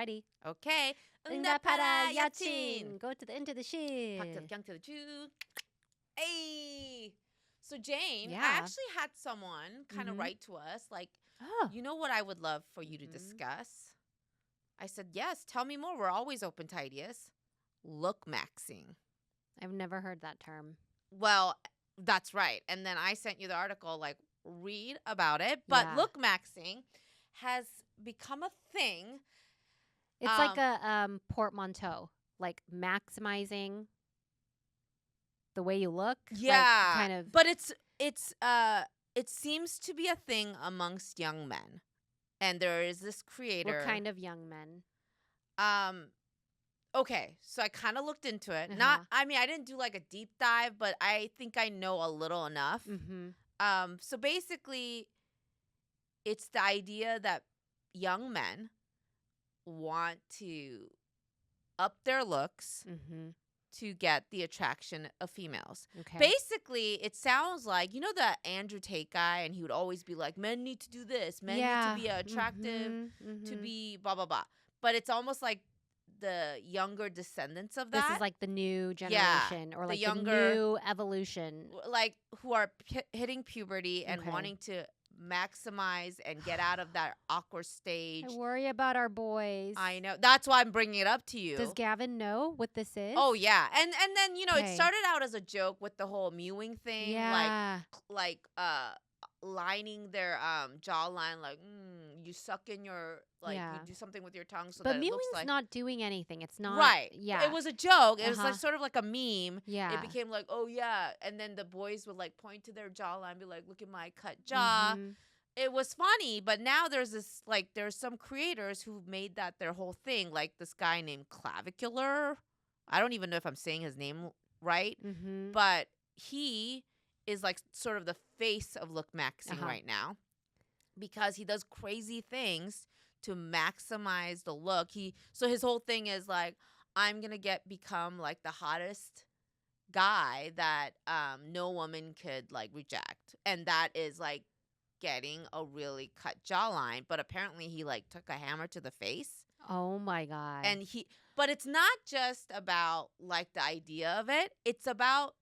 Ready. Okay. 응답하라 Yeochin. Go into the ship. 박태경 to the Jew. Hey. So Jane, I Yeah. actually had someone kind of write to us like, Oh. you know what I would love for you to discuss? I said, yes, tell me more. We're always open to ideas. Looksmaxxing. I've never heard that term. Well, that's right. And then I sent you the article, like, read about it. But Yeah. looksmaxxing has become a thing. It's like a portmanteau, like maximizing the way you look. Yeah. Like kind of. But it seems to be a thing amongst young men. And there is this creator. What kind of young men? Okay, so I kind of looked into it. I didn't do like a deep dive, but I think I know a little enough. So basically, it's the idea that young men want to up their looks to get the attraction of females. Okay. Basically, it sounds like, you know, the Andrew Tate guy, and he would always be like, men need to do this. Men need to be attractive, to be blah, blah, blah. But it's almost like the younger descendants of that. This is like the new generation or like the younger, new evolution. Like who are hitting puberty and wanting to maximize and get out of that awkward stage. I worry about our boys. I know. That's why I'm bringing it up to you. Does Gavin know what this is? Oh, yeah. And then, you know, it started out as a joke with the whole mewing thing. Yeah. Like lining their jawline, like, you suck in your, like, you do something with your tongue so that it looks like. But mewing's not doing anything. It's not. Right. Yeah. It was a joke. It was like sort of like a meme. Yeah. It became like, oh, yeah. And then the boys would, like, point to their jawline and be like, look at my cut jaw. It was funny, but now there's some creators who've made that their whole thing, like this guy named Clavicular. I don't even know if I'm saying his name right, but he is like sort of the face of looksmaxxing right now because he does crazy things to maximize the look. So his whole thing is like, I'm gonna become like the hottest guy that no woman could like reject, and that is like getting a really cut jawline. But apparently he like took a hammer to the face. Oh my God. But it's not just about like the idea of it. It's about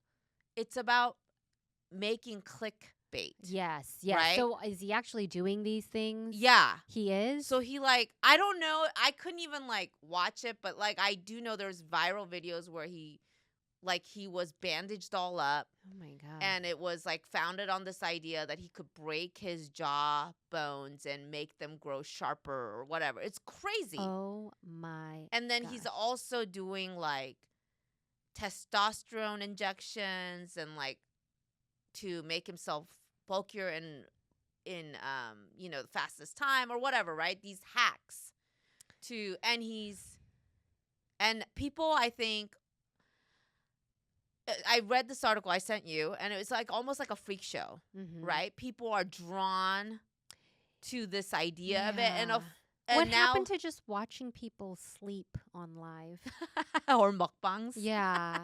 making clickbait. Yes. Yes. Right? So is he actually doing these things? Yeah. He is? So he like, I don't know. I couldn't even like watch it, but like I do know there's viral videos where he was bandaged all up. Oh my God. And it was like founded on this idea that he could break his jaw bones and make them grow sharper or whatever. It's crazy. Oh my. And then he's also doing like testosterone injections and like to make himself bulkier in you know, the fastest time or whatever, right? These hacks and people, I think, I read this article I sent you, and it was like almost like a freak show, right? People are drawn to this idea of it, and what happened to just watching people sleep on live or mukbangs? Yeah,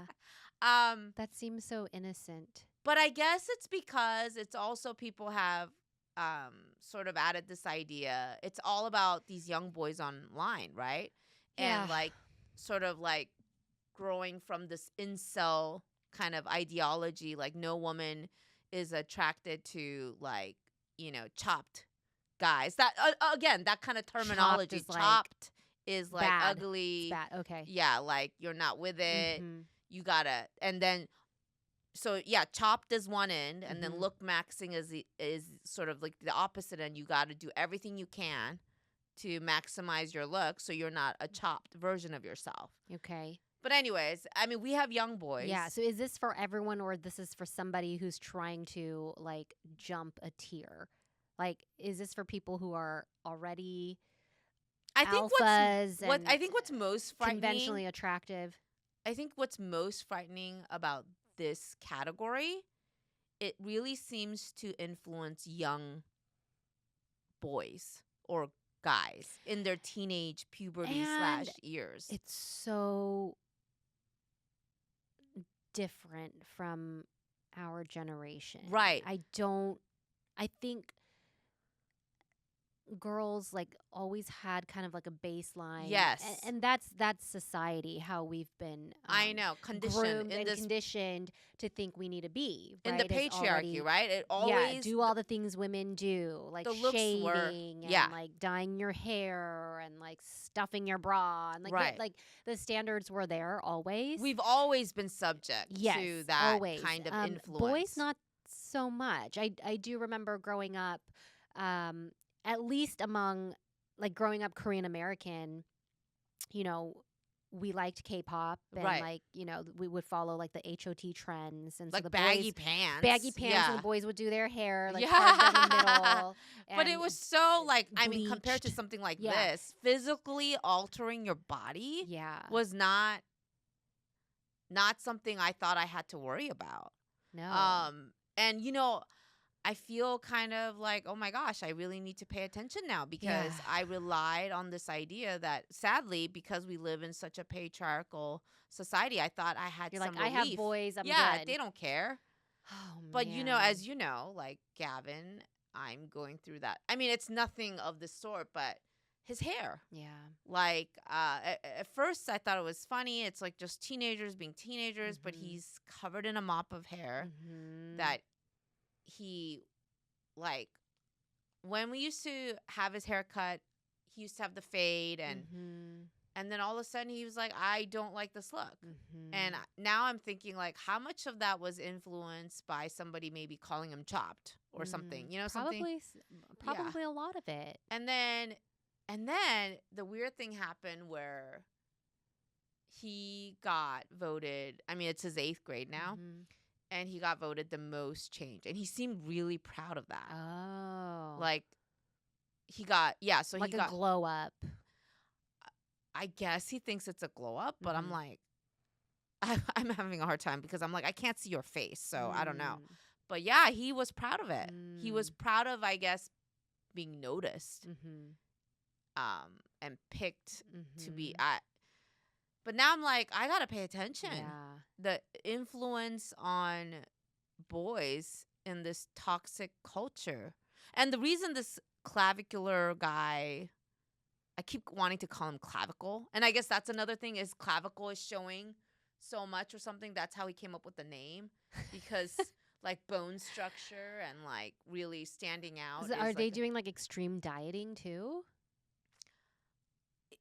that seems so innocent. But I guess it's because it's also people have sort of added this idea. It's all about these young boys online, right? Yeah. And like sort of like growing from this incel kind of ideology, like no woman is attracted to like, you know, chopped guys. That again, that kind of terminology. Chopped is like bad. ugly. It's bad. Okay. Yeah, like you're not with it. You gotta, and then so yeah, chopped is one end, and then looksmaxxing is sort of like the opposite end. You got to do everything you can to maximize your look, so you're not a chopped version of yourself. Okay. But anyways, I mean, we have young boys. Yeah. So is this for everyone, or this is for somebody who's trying to like jump a tier? Like, is this for people who are already alphas? I think what's most frightening, conventionally attractive. I think what's most frightening about this category, it really seems to influence young boys or guys in their teenage puberty / years. It's so different from our generation. Right. I think girls like always had kind of like a baseline, Yes. and that's society, how we've been I know. Condition groomed in and this conditioned to think we need to be, in the right? Is patriarchy, already, right? It yeah, always do all the things women do, like the looks were shaving yeah, and like dyeing your hair and like stuffing your bra and like right. like the standards were there always. We've always been subject Yes, to that always. kind of Boys, influence. not so much. I do remember growing up, um, at least among like growing up Korean American, you know, we liked K-pop and Right. like, we would follow like the HOT trends. And so Like the baggy boys, baggy pants. pants, and the Yeah. boys would do their hair like parted down the Yeah. middle But it and was so like I mean compared to bleached. something like Yeah. this, physically altering your body Yeah. was not something I thought I had to worry about. No. And I feel kind of like, oh my gosh, I really need to pay attention now Yeah. because I relied on this idea that sadly, because we live in such a patriarchal society, I thought I had You're some like, I have relief. boys, I'm Yeah, good. they don't care. Oh But man. as you know, like Gavin, I'm going through that. I mean, it's nothing of the sort, but his hair. Yeah. Like at first I thought it was funny. It's like just teenagers being teenagers, but Mhm. he's covered in a mop of hair Mhm. that he like when we used to have his hair cut, he used to have the fade Mhm. and then all of a sudden he was like, I don't like this look. And Mhm. now I'm thinking like how much of that was influenced by somebody maybe calling him chopped or something, something. Probably, Yeah. probably a lot of it. And then the weird thing happened where he got voted. I mean, it's his 8th grade now, Mhm. and he got voted the most changed, and he seemed really proud of that. Oh, Like he got so like he a got. glow up. I guess he thinks it's a glow up, but I'm Mhm. like, I'm having a hard time because I'm like, I can't see your face, so I don't know. Mm. But yeah, he was proud of it. He was Mm. proud of, I guess, being noticed, Mhm. and picked to be. Mhm. But now I'm like, I gotta pay attention. Yeah. The influence on boys in this toxic culture. And the reason this clavicular guy, I keep wanting to call him clavicle. And I guess that's another thing is clavicle is showing so much or something. That's how he came up with the name. Because like bone structure and like really standing out Are is they like doing like extreme dieting too?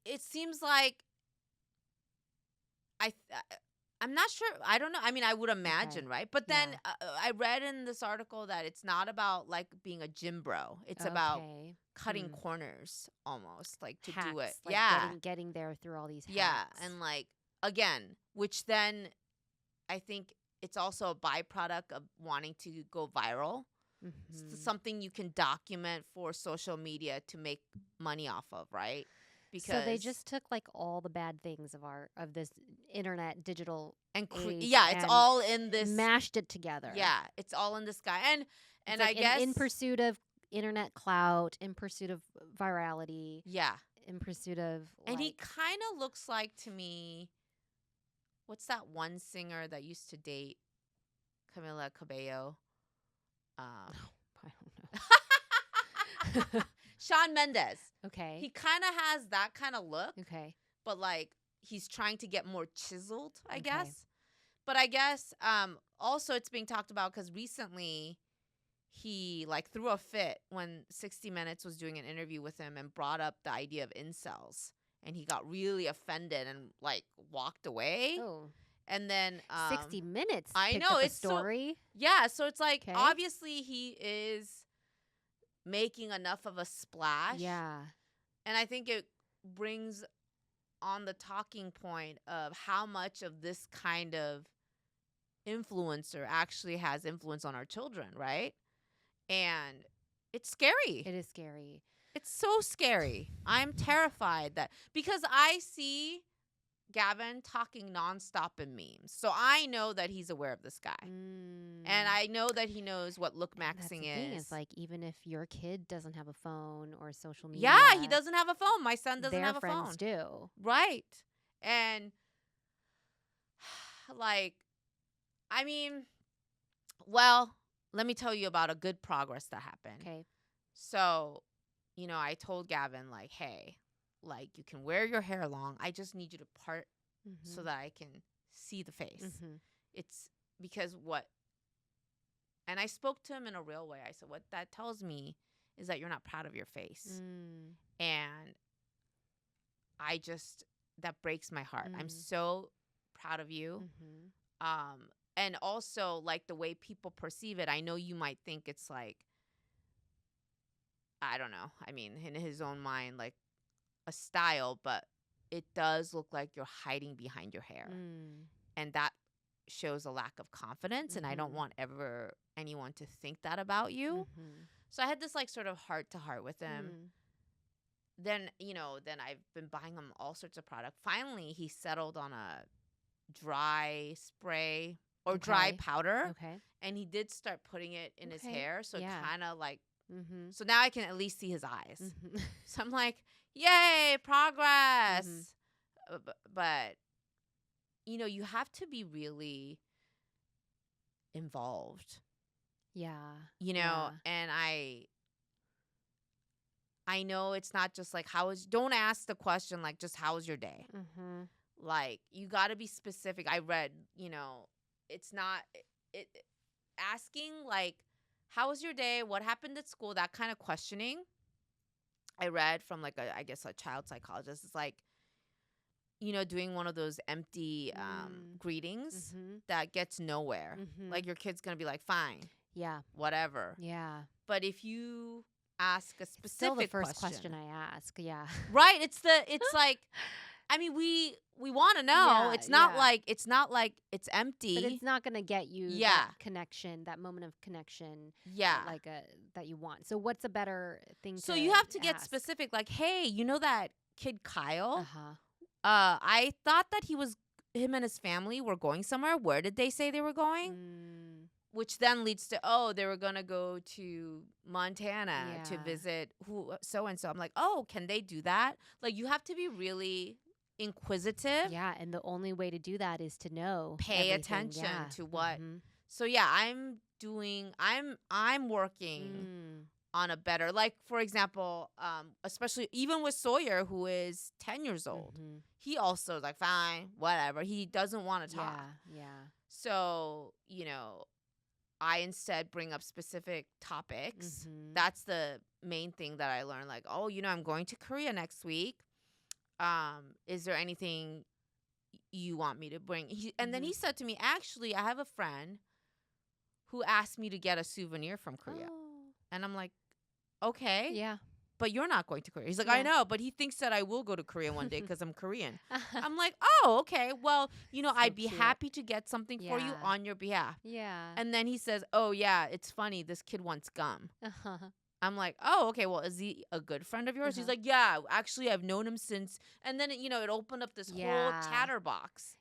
it seems like I I'm not sure. I don't know. I mean, I would imagine, Okay. right? But then Yeah. I read in this article that it's not about like being a gym bro. It's about Okay. cutting corners almost, like to do it. Hacks, like Yeah. getting there through all these Yeah, hacks. and like again, which then I think it's also a byproduct of wanting to go viral. It's Mhm. something you can document for social media to make money off of, right? So they Because just took like all the bad things of this internet digital age yeah, it's and all in this. mashed it together. Yeah, it's all in this guy. And It's I like guess in pursuit of internet clout, in pursuit of virality, yeah. in pursuit of And he like kind of looks like to me, what's that one singer that used to date Camila Cabello? I don't know. Shawn Mendes. Okay. He kind of has that kind of look, Okay. but like he's trying to get more chiseled, I Okay. guess. But I guess also it's being talked about because recently he like threw a fit when 60 Minutes was doing an interview with him and brought up the idea of incels. And he got really offended and like walked away. Oh. And then 60 Minutes I picked know up a it's story. yeah, so it's like 'Kay. obviously he is making enough of a splash. Yeah. And I think it brings on the talking point of how much of this kind of influencer actually has influence on our children, right? And it's scary. It is scary. It's so scary. I'm terrified that because I see Gavin talking nonstop in memes. So I know that he's aware of this guy. And I know that he knows what That's the looksmaxxing thing. is. It's like even if your kid doesn't have a phone or social media, yeah, he doesn't have a phone. My son doesn't their have a friends phone. do. Right. And like, I mean, well, let me tell you about a good progress that happened. Okay. So I told Gavin, like, hey, like, you can wear your hair long. I just need you to part so that I can see the face. It's because and I spoke to him in a real way. I said, what that tells me is that you're not proud of your face. And that breaks my heart. I'm so proud of you. And also, like, the way people perceive it, I know you might think it's like, I don't know. I mean, in his own mind, like a style, but it does look like you're hiding behind your hair. And that shows a lack of confidence. And I don't want anyone to think that about you. So I had this like sort of heart to heart with him. Then I've been buying him all sorts of product. Finally, he settled on a dry spray or dry powder. And he did start putting it in his hair. So it kind of like, so now I can at least see his eyes. So I'm like, yay, progress. But, you have to be really involved. And I know it's not just like, don't ask the question like, just how was your day? Like, you got to be specific. I read, it's not asking like, how was your day? What happened at school? That kind of questioning. I read from like a child psychologist. It's like, doing one of those empty greetings that gets nowhere. Like, your kid's going to be like, fine. Whatever. But if you ask a specific still the first question I ask. Right. It's like, I mean, we want to know. It's not like it's empty. But it's not going to get you that connection, that moment of connection. That you want. So what's a better thing so to you have to ask? get specific. Like, hey, you know that kid Kyle? I thought that him and his family were going somewhere. Where did they say they were going? Which then leads to, they were going to go to Montana to visit so-and-so. I'm like, can they do that? Like, you have to be really inquisitive. And the only way to do that is to know. Pay attention to what. So, I'm working on a better, like, for example, especially even with Sawyer, who is 10 years old. He also is like, fine, whatever. He doesn't want to talk. So, I instead bring up specific topics. That's the main thing that I learned. Like, I'm going to Korea next week. Is there anything you want me to bring? And then he said to me, actually, I have a friend who asked me to get a souvenir from Korea. And I'm like, okay. But you're not going to Korea. He's like, I know, but he thinks that I will go to Korea one day because I'm Korean. I'm like, okay. Well, I'd be happy to get something for you on your behalf. And then he says, it's funny. This kid wants gum. I'm like, okay. Well, is he a good friend of yours? He's like, yeah, actually, I've known him since. And then, it opened up this whole chatterbox.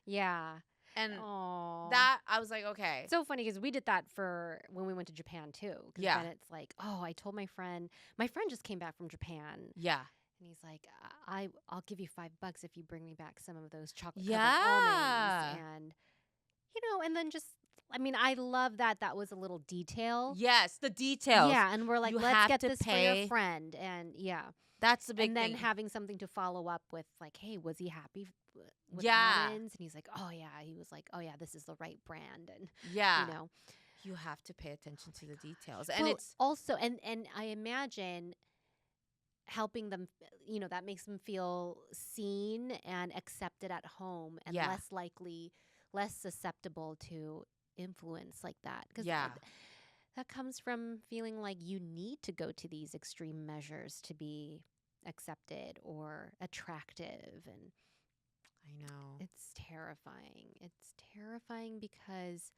And that, I was like, okay. It's so funny because we did that for when we went to Japan too. Then it's like, I told my friend just came back from Japan. And he's like, I'll give you $5 if you bring me back some of those chocolate covered almonds. And, and then just, I mean, I love that was a little detail. Yes, the details. And we're like, let's get this for your friend. And that's the big thing. And then having something to follow up with, like, hey, was he happy with almonds? And he's like, he was like, this is the right brand. And you have to pay attention to the details. And it's also, and I imagine helping them, that makes them feel seen and accepted at home and less susceptible to influence like that. Because that comes from feeling like you need to go to these extreme measures to be accepted or attractive. And I know. It's terrifying. It's terrifying because,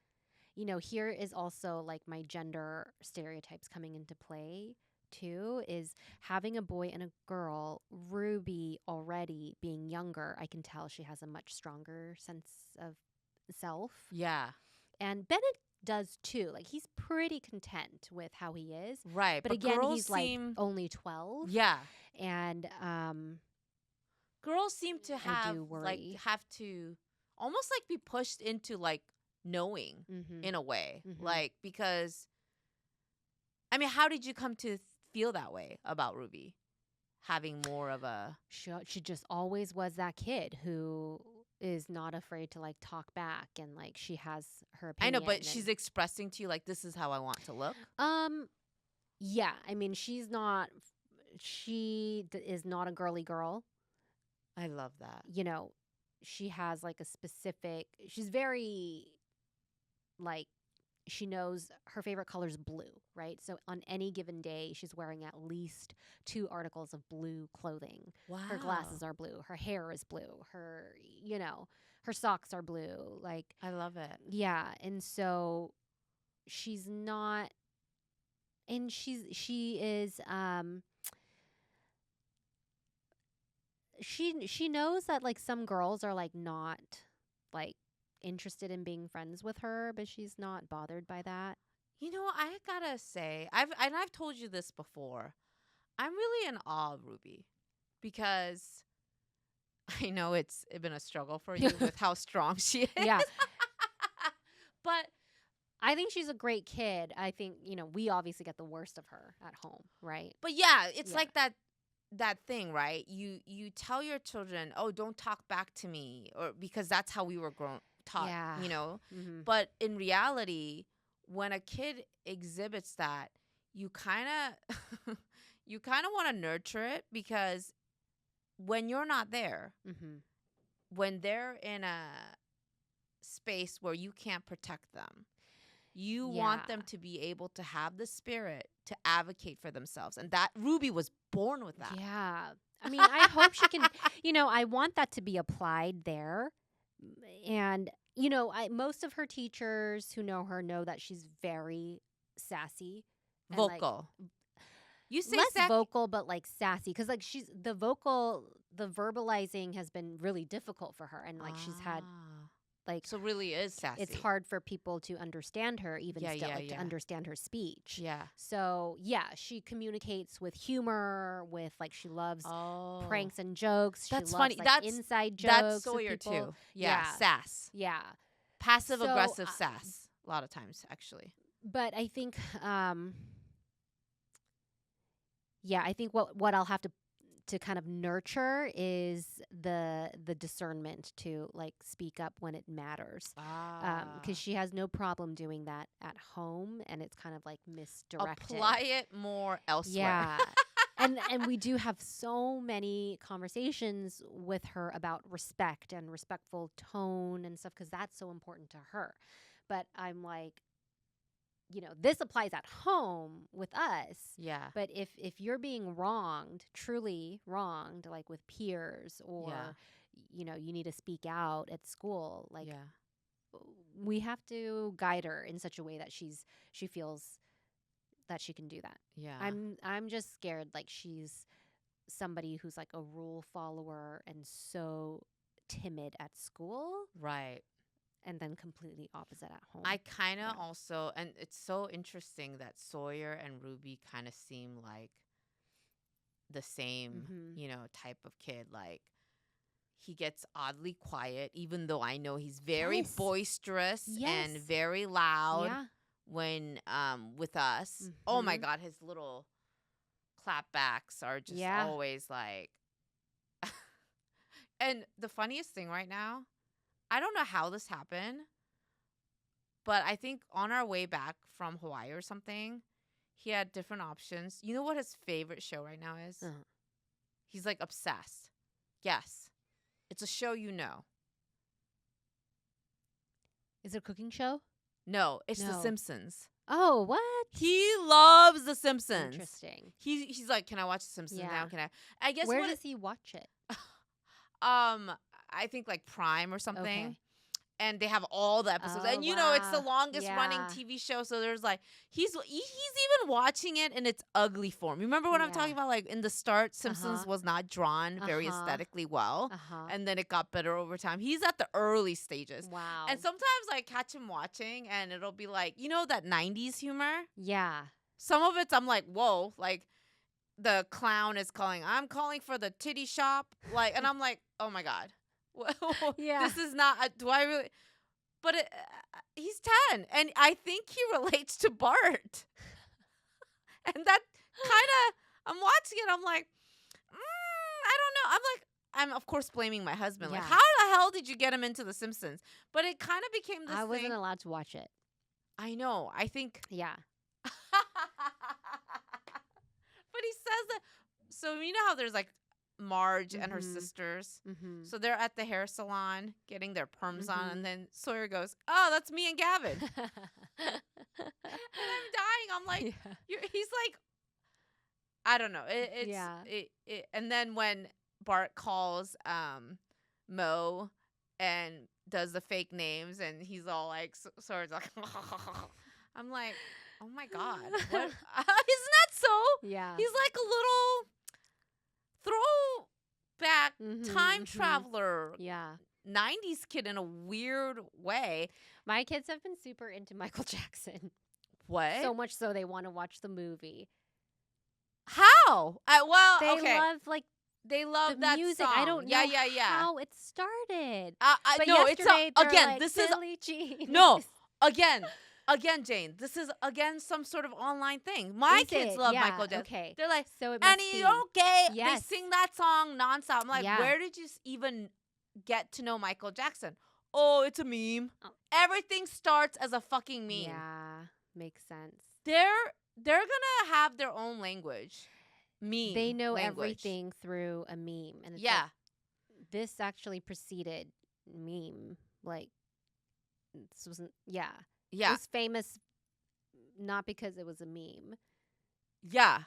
here is also like my gender stereotypes coming into play too, is having a boy and a girl. Ruby already being younger, I can tell she has a much stronger sense of self. And Bennett does too. Like, he's pretty content with how he is. Right. But again, he's like only 12. And girls seem to have to almost like be pushed into like knowing in a way. Like, because I mean, how did you come to feel that way about Ruby? having more of a. She just always was that kid who is not afraid to like talk back, and like she has her I know, opinion. but she's expressing to you like, this is how I want to look. Yeah, I mean, she's not. Is not a girly girl. I love that. You know, she has like a specific. She's very like she knows her favorite color is blue, right? So on any given day, she's wearing at least 2 articles of blue clothing. Wow. Her glasses are blue. Her hair is blue. Her socks are blue. Like, I love it. yeah. And so she's not, and she is, she knows that like some girls are like not like interested in being friends with her, but she's not bothered by that. You know, I gotta say, I've told you this before. I'm really in awe of Ruby because I know it's been a struggle for you with how strong she is. Yeah. But I think she's a great kid. I think, we obviously get the worst of her at home, right? But yeah, it's like that thing, right? You tell your children, "Oh, don't talk back to me," or because that's how we were taught, Yeah. Mm-hmm. But in reality, when a kid exhibits that, you kind of want to nurture it, because when you're not there, when they're in a space where you can't protect them, you want them to be able to have the spirit to advocate for themselves. And that Ruby was born with that. Yeah. I mean, I hope she can, I want that to be applied there. And, most of her teachers who know her know that she's very sassy. Vocal. You say less vocal, but like sassy. Because like she's the verbalizing has been really difficult for her. And like she's had like, so really is sassy. It's hard for people to understand her, even to understand her speech. Yeah. So she communicates with humor, with like she loves pranks and jokes. That's she loves, funny. Like, That's inside jokes. That's Sawyer too. Yeah. Sass. Yeah. Passive aggressive sass. A lot of times, actually. But I think, I think what I'll have to kind of nurture is the discernment to like speak up when it matters. Because she has no problem doing that at home, and it's kind of like misdirected. Apply it more elsewhere. Yeah. And we do have so many conversations with her about respect and respectful tone and stuff, because that's so important to her. But I'm like, this applies at home with us. Yeah. But if you're being wronged, truly wronged, like with peers, or, you need to speak out at school, like we have to guide her in such a way that she feels that she can do that. Yeah. I'm just scared like she's somebody who's like a rule follower and so timid at school. Right. And then completely opposite at home. I kind of also, and it's so interesting that Sawyer and Ruby kind of seem like the same, type of kid. Like, he gets oddly quiet, even though I know he's very boisterous and very loud when with us. Oh my God, his little clapbacks are just always like. And the funniest thing right now, I don't know how this happened, but I think on our way back from Hawaii or something, he had different options. You know what his favorite show right now is? He's like obsessed. Yes. It's a show you know. Is it a cooking show? No, it's The Simpsons. Oh, what? He loves The Simpsons. Interesting. He's like, can I watch The Simpsons now? Can I guess where does he watch it? I think like Prime or something. Okay. And they have all the episodes. And it's the longest running TV show. So there's like, he's even watching it in its ugly form. Remember what I'm talking about? Like in the start, Simpsons was not drawn very aesthetically well. And then it got better over time. He's at the early stages. Wow. And sometimes I catch him watching and it'll be like, that 90s humor? Yeah. Some of it's I'm like, whoa, like the clown is I'm calling for the titty shop. Like, and I'm like, oh my God. This is not. Do I really? But he's 10, and I think he relates to Bart. And that kind of, I'm watching it. I'm like, know. I'm of course blaming my husband. Like, Yeah. how the hell did you get him into The Simpsons? But it kind of became this I thing. wasn't allowed to watch it. I know. I think. Yeah. But he says that. So you know how there's like Marge and her sisters. Mm-hmm. So they're at the hair salon getting their perms on, Mhm. and then Sawyer goes, "Oh, that's me and Gavin." And I'm dying. I'm like, Yeah. he's like, I don't know. It's Yeah. and then when Bart calls Mo and does the fake names, and he's all like, Sawyer's like, I'm like, oh my god, what? Isn't that so? Yeah. He's like a little throwback time Mhm. traveler, Yeah. 90s kid in a weird way. My kids have been super into Michael Jackson. What? So much so they want to watch the movie. How? Well, They okay. love like They love the that music. song. I don't know Yeah. how it started. But No, yesterday they're again. like, This is Billie Jean. no. Again, Jane. This is again some sort of online thing. My Is kids it? love Yeah, Michael Jackson. okay. They're like, So it must Annie, be. okay. Yes. They sing that song nonstop. I'm like, Yeah. where did you even get to know Michael Jackson? Oh, it's a meme. Oh. Everything starts as a fucking meme. Yeah, makes sense. They're gonna have their own language. Meme. They know language. everything through a meme, and it's Yeah. like, this actually preceded meme. Like, this wasn't. Yeah, it Yeah. was famous not because it was a meme. Yeah.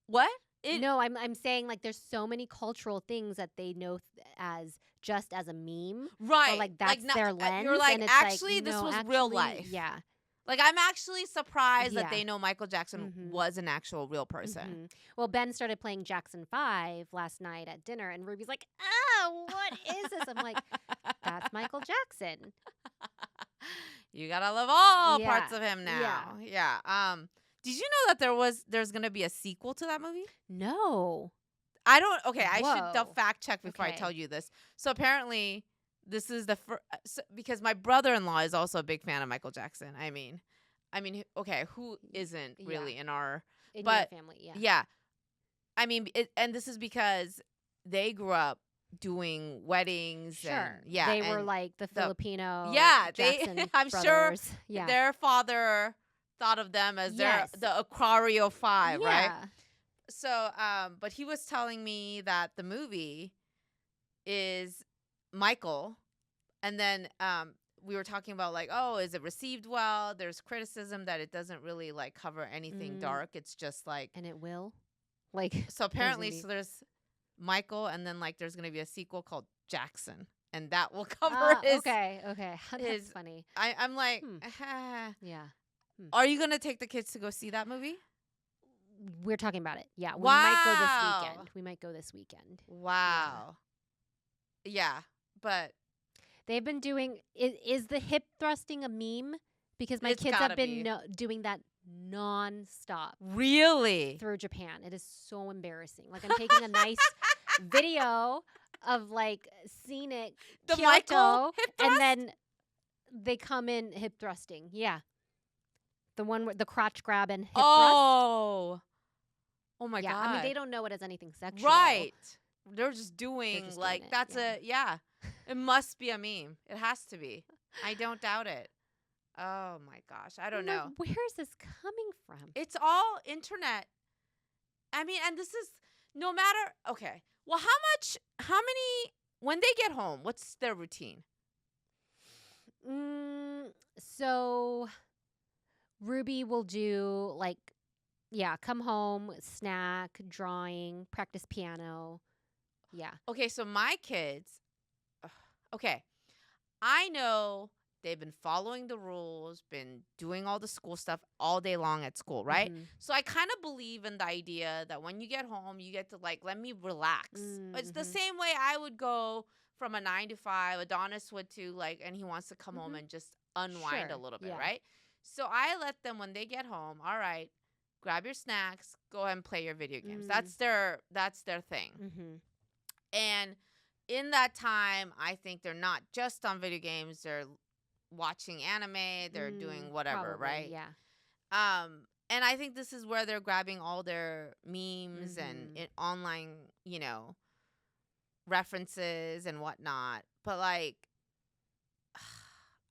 What? No, I'm saying like there's so many cultural things that they know as just as a meme. Right. Or like that's their lens. You're like, and it's actually, like, this no, was actually, real life. Yeah. Like, I'm actually surprised Yeah. that they know Michael Jackson Mhm. was an actual real person. Well, Ben started playing Jackson 5 last night at dinner, and Ruby's like, "Oh, what is this?" I'm like, "That's Michael Jackson." You gotta love all Yeah. parts of him now. Yeah. Did you know that there's gonna be a sequel to that movie? No. I don't. Okay, I should Whoa. fact check before I Okay. tell you this. So apparently, this is the first. Because my brother-in-law is also a big fan of Michael Jackson. I mean, okay, who isn't really in our In But- your family, yeah. Yeah. I mean, and this is because they grew up doing weddings. Sure. And, yeah. They were and like the Filipino Yeah, Jackson I'm sure brothers. Yeah. their father thought of them as Yes. the Aquario 5, right? Yeah. So, but he was telling me that the movie is Michael, and then we were talking about like, oh, is it received well? There's criticism that it doesn't really like cover anything dark. It's just like And it will. Like so apparently gonna be- there's Michael, and then like there's gonna be a sequel called Jackson, and that will cover his. Okay. That's his- funny. I'm like, Yeah. are you gonna take the kids to go see that movie? We're talking about it. Yeah. We Wow. might go this weekend. We might go this weekend. Wow. Yeah, but They've been doing. Is the hip thrusting a meme? Because my It's kids gotta have been be. doing that nonstop really, through Japan. It is so embarrassing. Like I'm taking a nice video of like scenic the Kyoto, Michael hip thrust? and then they come in hip thrusting. Yeah, the one with the crotch grab and hip thrust. oh my Yeah, god! I mean they don't know it as anything sexual. right. They're just doing just like doing it, that's yeah. It must be a meme. It has to be. I don't doubt it. Oh my gosh, I don't I'm like, know. where is this coming from? It's all internet. I mean, and this is no matter. Okay, well, how many when they get home? What's their routine? So Ruby will do like, yeah, come home, snack, drawing, practice piano. Yeah. Okay, so my kids, okay, I know they've been following the rules, been doing all the school stuff all day long at school, right? Mhm. So I kind of believe in the idea that when you get home, you get to like, let me relax. It's the Mhm. same way I would go from a 9 to 5, Adonis would too, like, and he wants to come home Mhm. and just unwind a Sure, little bit, yeah. right? So I let them, when they get home, all right, grab your snacks, go ahead and play your video games. That's their thing. Mhm. And in that time, I think they're not just on video games, they're watching anime, they're doing whatever, Probably, right? Yeah. And I think this is where they're grabbing all their memes and Mhm. online, references and whatnot. But like,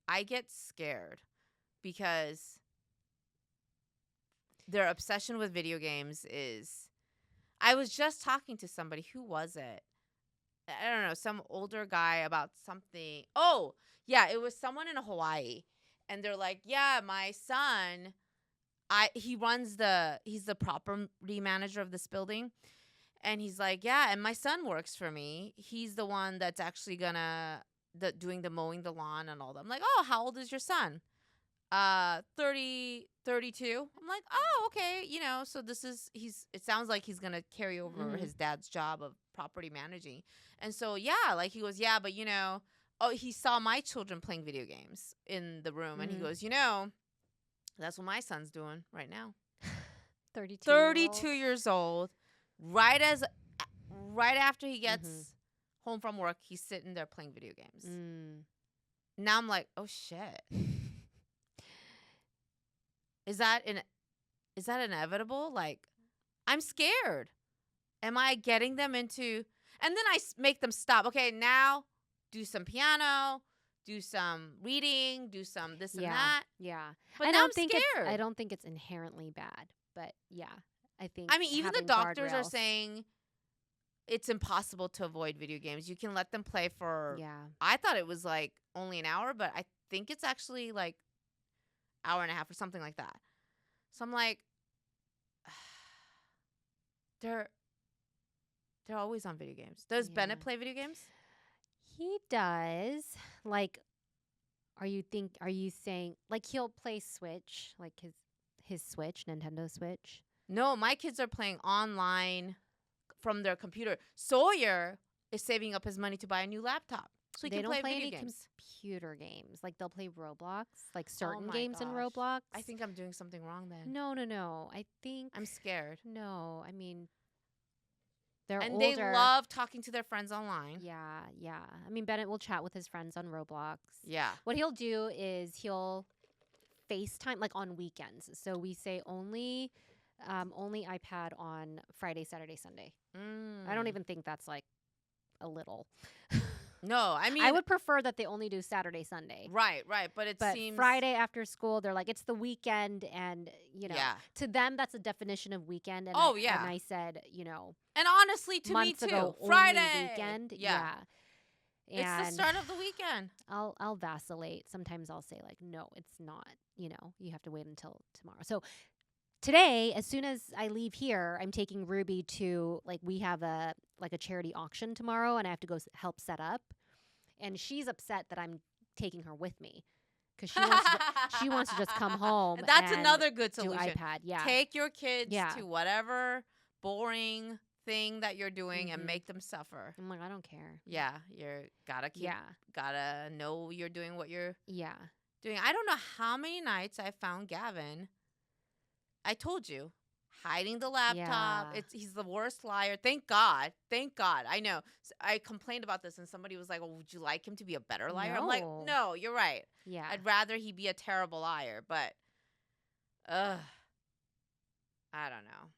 I get scared because their obsession with video games is. I was just talking to somebody. Who was it? I don't know, some older guy about something. Oh, yeah, it was someone in Hawaii. And they're like, yeah, my son, he's the property manager of this building. And he's like, yeah, and my son works for me. He's the one that's actually doing the mowing the lawn and all that. I'm like, oh, how old is your son? 32. I'm like, oh, okay. So it sounds like he's going to carry over his dad's job of property managing. And so, yeah, like he goes, yeah, but oh, he saw my children playing video games in the room. And he goes, that's what my son's doing right now. 32 years old. Right after he gets home from work, he's sitting there playing video games. Now I'm like, oh shit. Is that inevitable? Like, I'm scared. Am I getting them into? And then I make them stop. Okay, now do some piano, do some reading, do some this and that. Yeah. But now I'm scared. I don't think it's inherently bad, but yeah, I think. I mean, even the doctors are saying it's impossible to avoid video games. You can let them play for. Yeah. I thought it was like only an hour, but I think it's actually like hour and a half or something like that. So I'm like, they're always on video games. Does Bennett play video games? He does. Like, are you saying like he'll play Switch, like his Switch, Nintendo Switch? No, my kids are playing online from their computer. Sawyer is saving up his money to buy a new laptop. So they can don't play video any games. computer games. Like they'll play Roblox, like certain games in gosh. Roblox. I think I'm doing something wrong then. No. I think I'm scared. No, I mean they're and older. They love talking to their friends online. Yeah. I mean Bennett will chat with his friends on Roblox. Yeah. What he'll do is he'll FaceTime like on weekends. So we say only iPad on Friday, Saturday, Sunday. I don't even think that's like a little. No, I mean, I would prefer that they only do Saturday, Sunday. Right. But seems Friday after school, they're like, it's the weekend, and to them that's a definition of weekend. And and I said, and honestly, to me too, ago, Friday only weekend, yeah. And it's the start of the weekend. I'll vacillate. Sometimes I'll say like, no, it's not. You have to wait until tomorrow. So today, as soon as I leave here, I'm taking Ruby to we have a charity auction tomorrow, and I have to go help set up. And she's upset that I'm taking her with me because she wants to just come home. That's and another good solution. Do iPad, yeah. Take your kids to whatever boring thing that you're doing and make them suffer. I'm like, I don't care. Yeah, gotta know you're doing what you're doing. I don't know how many nights I found Gavin. I told you, hiding the laptop. Yeah. He's the worst liar. Thank God. I know. I complained about this, and somebody was like, "Well, would you like him to be a better liar?" No. I'm like, "No, you're right. Yeah, I'd rather he be a terrible liar." But, I don't know.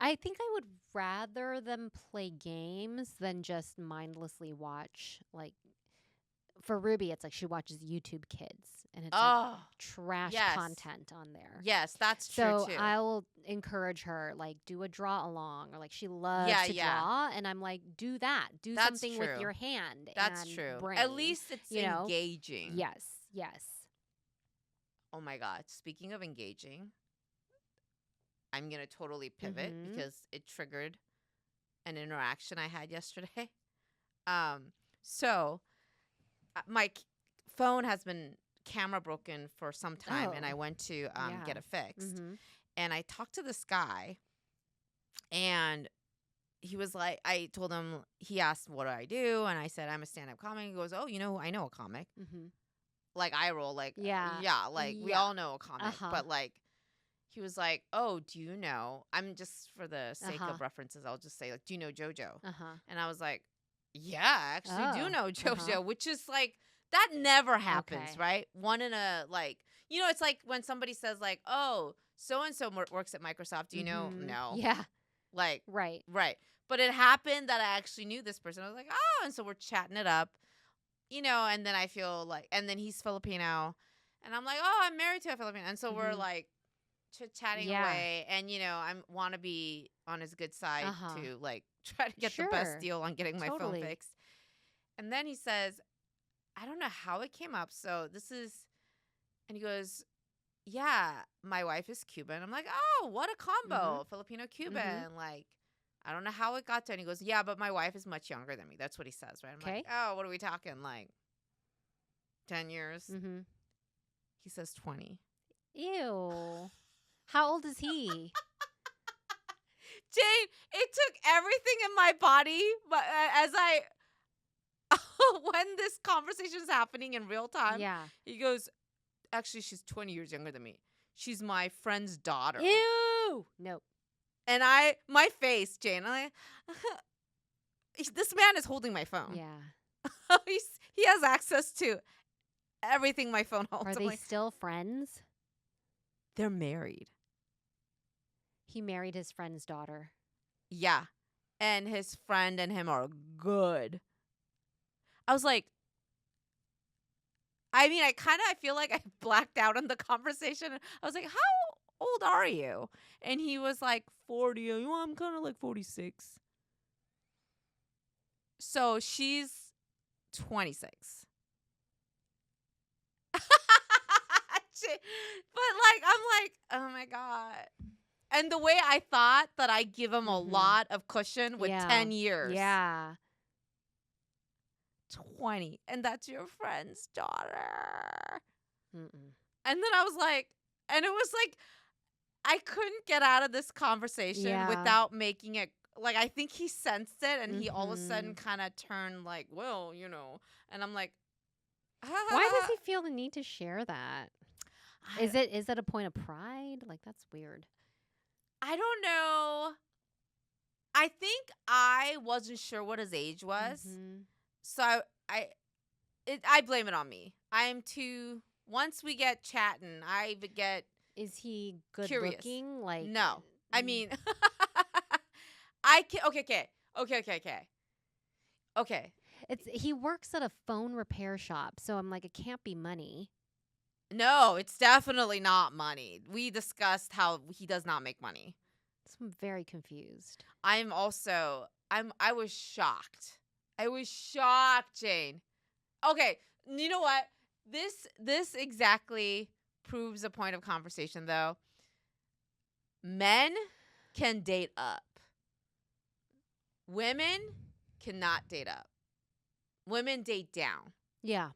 I think I would rather them play games than just mindlessly watch. Like for Ruby, it's like she watches YouTube Kids, and it's like trash content on there. Yes, that's true so too. I will encourage her, like, do a draw along, or like she loves to draw, and I'm like, do that. Do something with your hand. That's and true. brain. At least it's engaging. Yes. Oh my God. Speaking of engaging, I'm gonna totally pivot because it triggered an interaction I had yesterday. So my phone has been camera broken for some time, and I went to get it fixed. And I talked to this guy, and he was like, I told him, he asked, what do I do? And I said, I'm a stand-up comic. He goes, oh, I know a comic. Like, I roll, like, we all know a comic. But, like, he was like, oh, do you know, I'm just, for the sake of references, I'll just say, like, do you know JoJo? And I was like, yeah, I actually do know JoJo, which is, like, that never happens, right? One in a, like, it's like when somebody says, like, oh, so-and-so works at Microsoft. Do you know? No. Yeah. Like, Right. right. But it happened that I actually knew this person. I was like, oh, and so we're chatting it up, and then I feel like, and then he's Filipino, and I'm like, oh, I'm married to a Filipino, and so we're like chit-chatting Yeah. away, and I want to be on his good side Uh-huh. to like try to get the best Sure. deal on getting my phone Totally. fixed. And then he says, I don't know how it came up. So this is, and he goes, yeah, my wife is Cuban. I'm like, oh, what a combo, Filipino Cuban. Like, I don't know how it got to. And he goes, yeah, but my wife is much younger than me. That's what he says, right? I'm like, oh, what are we talking? Like 10 years? He says 20. Ew. How old is he? Jane, it took everything in my body, but as when this conversation is happening in real time, he goes, actually, she's 20 years younger than me. She's my friend's daughter. Ew. Nope. And my face, Jane, I'm like, this man is holding my phone. Yeah. He has access to everything my phone holds. Are they still friends? They're married. He married his friend's daughter. Yeah. And his friend and him are good. I was like, I mean, I feel like I blacked out on the conversation. I was like, how old are you? And he was like 40. I'm kind of like 46. So she's 26. But like, I'm like, oh my God. And the way I thought that I give him a lot of cushion with 10 years. Yeah. 20. And that's your friend's daughter. Mm-mm. And then I was like, and it was like, I couldn't get out of this conversation without making it, like, I think he sensed it and he all of a sudden kind of turned like, well, and I'm like, why does he feel the need to share that? Is it a point of pride? Like, that's weird. I don't know. I think I wasn't sure what his age was. So I blame it on me. I am too, once we get chatting, I get Is he good curious. looking? Like, no. I mean, Okay. He works at a phone repair shop, so I'm like, it can't be money. No, it's definitely not money. We discussed how he does not make money. So I'm very confused. I was shocked. I was shocked, Jane. Okay, you know what? This exactly proves a point of conversation, though. Men can date up. Women cannot date up. Women date down. Yeah.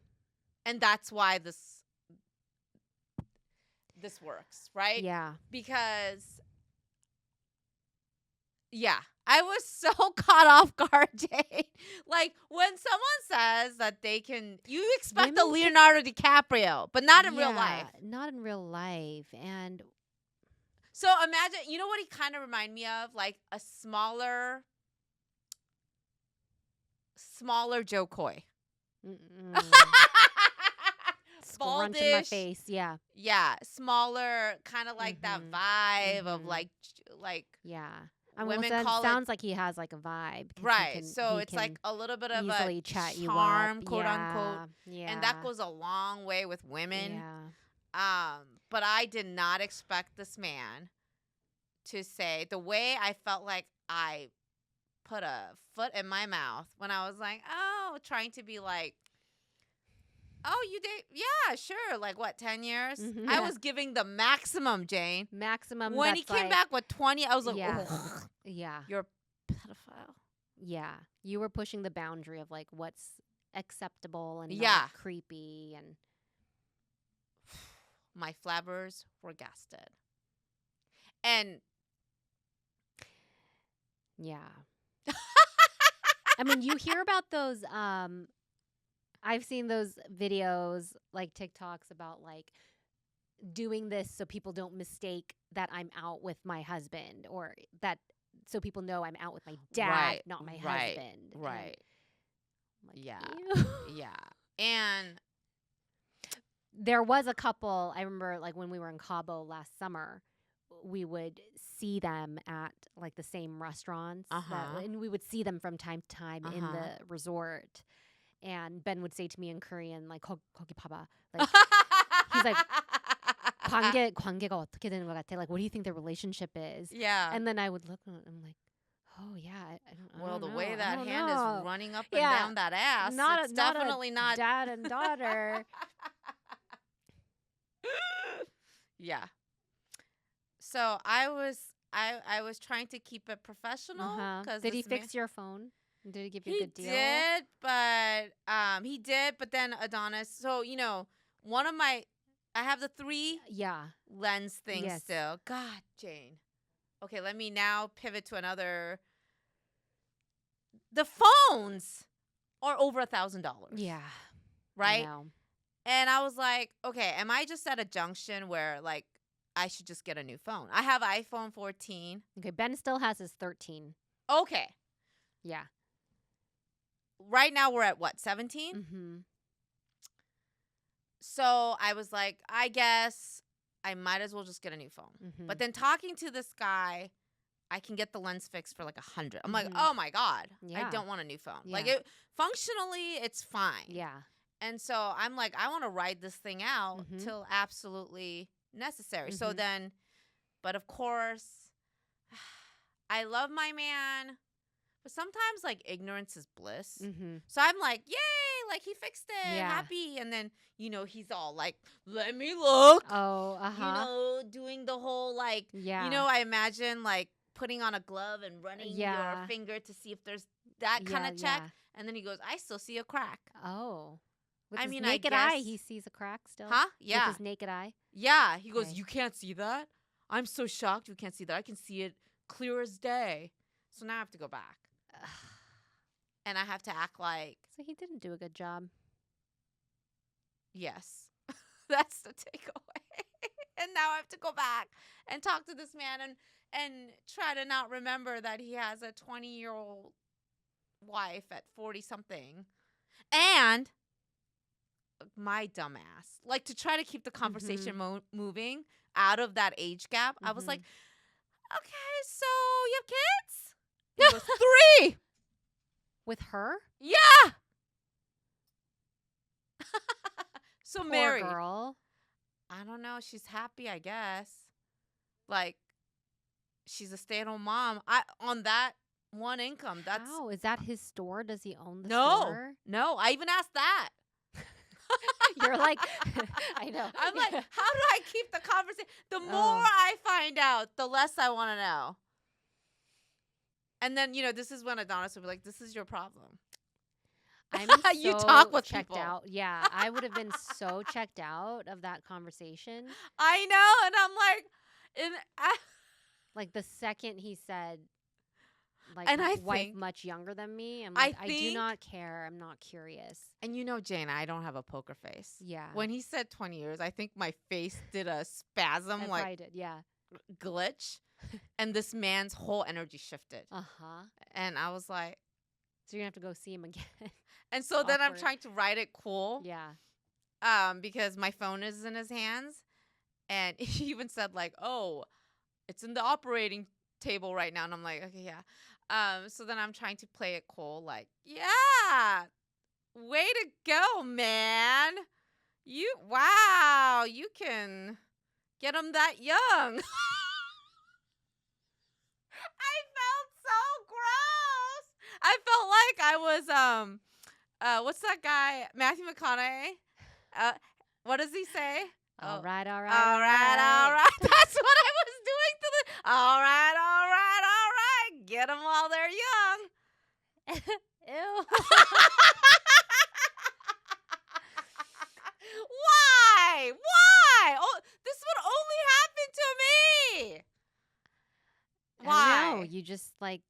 And that's why this works, right? Yeah. Because, I was so caught off guard, Jane. Like, when someone says that they can, you expect a Leonardo DiCaprio, but not in real life. Not in real life. And so imagine, you know what he kind of reminded me of? Like a smaller Joe Coy. Scrunch in my face, yeah. Yeah, smaller, kind of like that vibe of like yeah. Women call sounds like he has like a vibe, right? So it's like a little bit of a chat charm, you up. quote unquote. Yeah, and that goes a long way with women. Yeah. But I did not expect this man to say the way I felt like I put a foot in my mouth when I was like, oh, trying to be like, oh, you date? Yeah, sure. Like what, 10 years? I was giving the maximum, Jane. Maximum. When he came back with 20, I was like, oh, yeah. You're a pedophile. Yeah. You were pushing the boundary of like what's acceptable and not creepy. And my flabbers were gasted. And yeah. I mean, you hear about those I've seen those videos, like TikToks about like doing this so people don't mistake that I'm out with my husband, or that so people know I'm out with my dad, not my husband. Right. Like, yeah. Ew. Yeah. And there was a couple, I remember like when we were in Cabo last summer, we would see them at like the same restaurants Uh-huh. and we would see them from time to time in Uh-huh. the resort. And Ben would say to me in Korean, like, 거기 봐봐. Like, he's like, 관계가 어떻게 되는 것 같아? Like, what do you think their relationship is? Yeah. And then I would look and I'm like, oh yeah, I Well, don't the know. way I that don't hand know. is running up and Yeah, down that ass, it's not a definitely not. dad and daughter. Yeah. So I was trying to keep it professional because Did he fix your phone? Did he give you a he good deal? did, but then Adonis. So one of my I have the 3 lens things Yes. still. God, Jane. Okay, let me now pivot to another. The phones are over $1,000. Yeah. Right? I know. And I was like, okay, am I just at a junction where like I should just get a new phone? I have iPhone 14. Okay, Ben still has his 13. Okay. Yeah. Right now we're at what, 17? Mm-hmm. So I was like, I guess I might as well just get a new phone. Mm-hmm. But then talking to this guy, I can get the lens fixed for like $100. I'm like, Mhm. oh my God, Yeah. I don't want a new phone. Yeah. Like functionally, it's fine. Yeah. And so I'm like, I want to ride this thing out Mhm. till absolutely necessary. So Mhm. then, but of course, I love my man, but sometimes like ignorance is bliss. Mm-hmm. So I'm like, yay, like he fixed it, Yeah. happy. And then, he's all like, let me look. Oh, Doing the whole like, yeah. I imagine like putting on a glove and running your Yeah. finger to see if there's that kind of check. Yeah. And then he goes, I still see a crack. Oh. With I his mean, I naked eye, guess- he sees a crack still. Huh? Yeah. With his naked eye. Yeah. He goes, Okay. you can't see that? I'm so shocked you can't see that. I can see it clear as day. So now I have to go back. And I have to act like, So he didn't do a good job. yes. That's the takeaway. And now I have to go back and talk to this man and try to not remember that he has a 20-year-old wife at 40-something. And my dumbass, like to try to keep the conversation moving out of that age gap. I was like, okay, so you have kids? He goes, 3. With her? Yeah. So Poor married. girl. I don't know. She's happy, I guess. Like, she's a stay-at-home mom. On that one income. That's How? Is that his store? Does he own the no, store? no. I even asked that. You're like, I know. I'm like, how do I keep the conversation? The more Oh. I find out, the less I want to know. And then, this is when Adonis would be like, this is your problem. I'm You so talk with checked people. out. Yeah, I would have been so checked out of that conversation. I know. And I'm like, Like the second he said, like, And I wife think- much younger than me, I'm I like, I do think- not care. I'm not curious. and Jane, I don't have a poker face. Yeah. When he said 20 years, I think my face did a spasm, I like probably did. Yeah. glitch. And this man's whole energy shifted. Uh-huh. And I was like, So you're going to have to go see him again. and so then I'm Awkward. trying to write it cool. Yeah. Because my phone is in his hands. And he even said like, oh, it's in the operating table right now. And I'm like, okay, yeah. So then I'm trying to play it cool. Like, yeah, way to go, man. Wow, you can get him that young. I felt so gross. I felt like I was, what's that guy? Matthew McConaughey. What does he say? All right. All right. That's what I was doing to the. All right. Get them while they're young. Ew. Why? Oh, this would only happen to me. I don't know. Why? You just like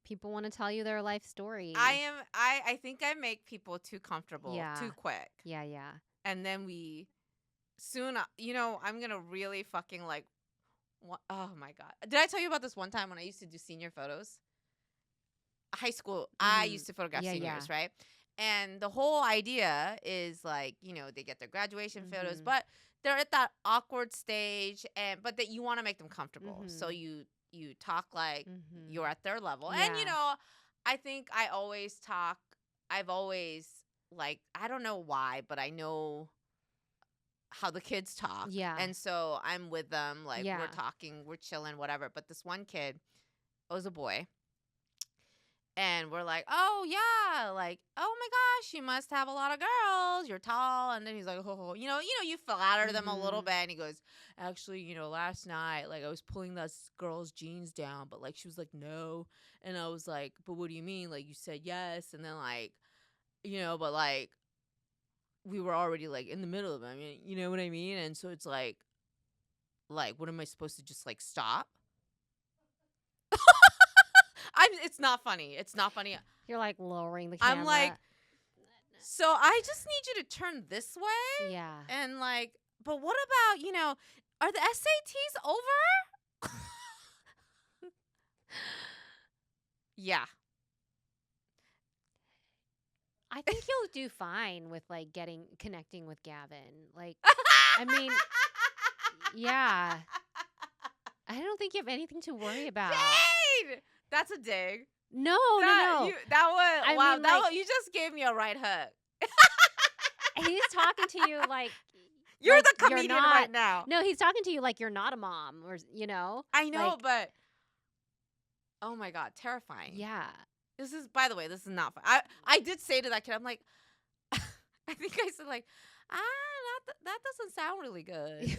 people want to tell you their life story. I think I make people too comfortable Yeah. too quick. Yeah, yeah. And then we soon, I'm going to really fucking like, oh my God. Did I tell you about this one time when I used to do senior photos? High school, I used to photograph Yeah, seniors, right? And the whole idea is like, they get their graduation photos, but they're at that awkward stage, but that you want to make them comfortable. So Mhm. you talk like you're Mhm. at their level. And Yeah. I think I've always, like, I don't know why, but I know how the kids talk. Yeah. And so I'm with them, like, we're Yeah. talking, we're chilling, whatever. But this one kid, it was a boy, and we're like, oh yeah, like, oh my gosh, you must have a lot of girls. You're tall. And then he's like, oh, you flatter them a little Mhm. bit. And he goes, actually, last night, like, I was pulling this girl's jeans down, but like she was like, no. And I was like, but what do you mean? Like, you said yes. And then, like, but like we were already like in the middle of it. I mean, you know what I mean? And so it's like, what am I supposed to just like stop? It's not funny. It's not funny. You're like lowering the I'm like, camera. so I just need you to turn this way. Yeah. And like, but what about, are the SATs over? Yeah. I think you'll do fine with like connecting with Gavin. Like, I mean, yeah. I don't think you have anything to worry about. Jade! That's a dig. No, no, That no. you that was I wow. mean, That like, was, you just gave me a right hook. he's talking to you like You're like the you're comedian not. right now. No, he's talking to you like you're not a mom, or I know, like, but oh my god, terrifying. yeah. This is, by the way, this is not fun. I did say to that kid, I'm like, I think I said like, that doesn't sound really good.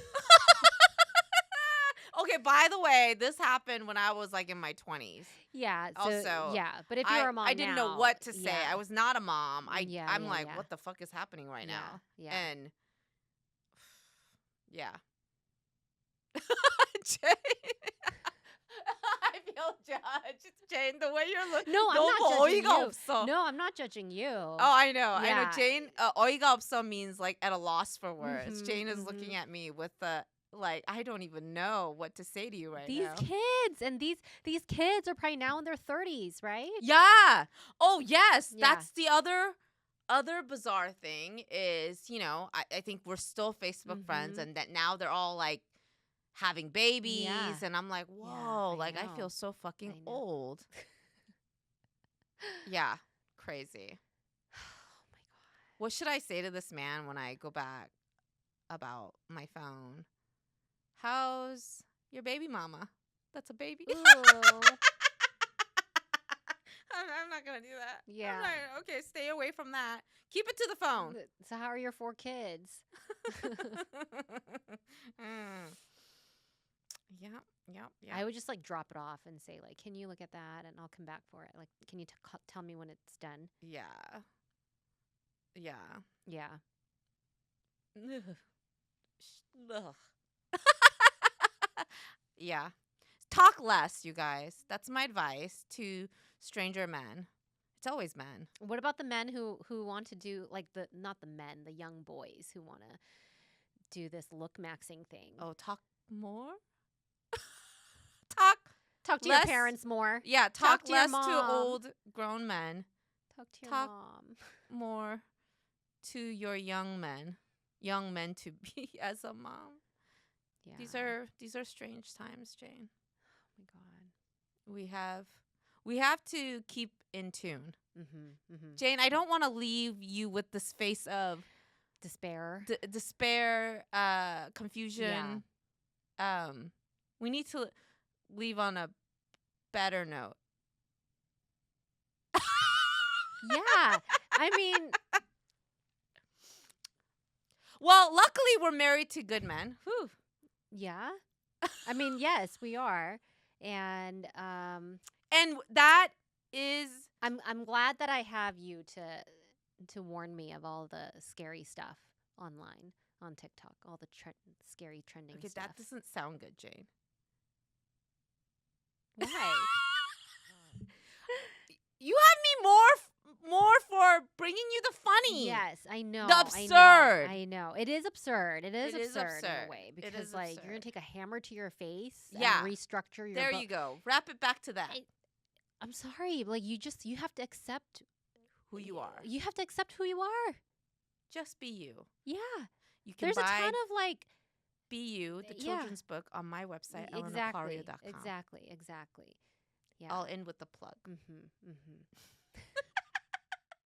Okay, by the way, this happened when I was like in my 20s. Yeah. So Also, yeah, but if you're a mom I didn't know now, what to say. yeah. I was not a mom. Yeah, I'm yeah, like, yeah. what the fuck is happening right Yeah, now? yeah. And yeah. Jane, I feel judged. Jane, the way you're looking. No, I'm not judging you. 없어. No, I'm not judging you. Oh, I know. I know. Yeah. Jane, 어이가 없어 means like at a loss for words. Mhm, Jane is mhm. looking at me with the, like, I don't even know what to say to you right These now. kids and these kids are probably now in their 30s, right? Yeah. Oh, yes. Yeah. That's the other bizarre thing is, I think we're still Facebook friends, Mhm. and that now they're all like having babies, Yeah. and I'm like, Yeah, whoa, I like I know. feel so fucking I know. old. Yeah, crazy. Oh my god. What should I say to this man when I go back about my phone? How's your baby mama? That's a baby. Ooh. I'm not gonna do that. Yeah. Okay, stay away from that. Keep it to the phone. So how are your 4 kids? Yeah. I would just like drop it off and say like, "Can you look at that?" And I'll come back for it. Like, can you tell me when it's done? Yeah. Yeah. Yeah. Ugh. Ugh. Yeah. Talk less, you guys. That's my advice to stranger men. It's always men. What about the men who want to do like not the men, the young boys who want to do this lookmaxxing thing? Oh, talk more? Talk to less- your parents more. Yeah, Talk talk to your less to mom. old grown men. Talk to your Talk- mom. More to your young men to be as a mom. Yeah. These are strange times, Jane. Oh my god. We have to keep in tune. Mm-hmm. Mm-hmm. Jane, I don't want to leave you with this face of Despair. despair, confusion. We need to leave on a better note. Yeah. I mean, Well, luckily we're married to good men. Whew. yeah. I mean, yes, we are. And And that is I'm glad that I have you to warn me of all the scary stuff online on TikTok, all the scary trending okay. stuff. That doesn't sound good, Jane. Why? You have me more for bringing you the funny. Yes, I know. The absurd. I know. It is absurd. It is It is absurd in absurd. a way It because is like you're absurd. gonna take a hammer to your face Yeah. and restructure your. There you go. Wrap it back to that. I'm sorry. Like you have to accept Who you are. You have to accept who you are. Just be you. Yeah. You can There's a ton buy of like, Be You, the yeah, children's book, on my website, exactly, eleanorclario.com. exactly, exactly. Yeah. I'll end with the plug. Mhm. Mhm.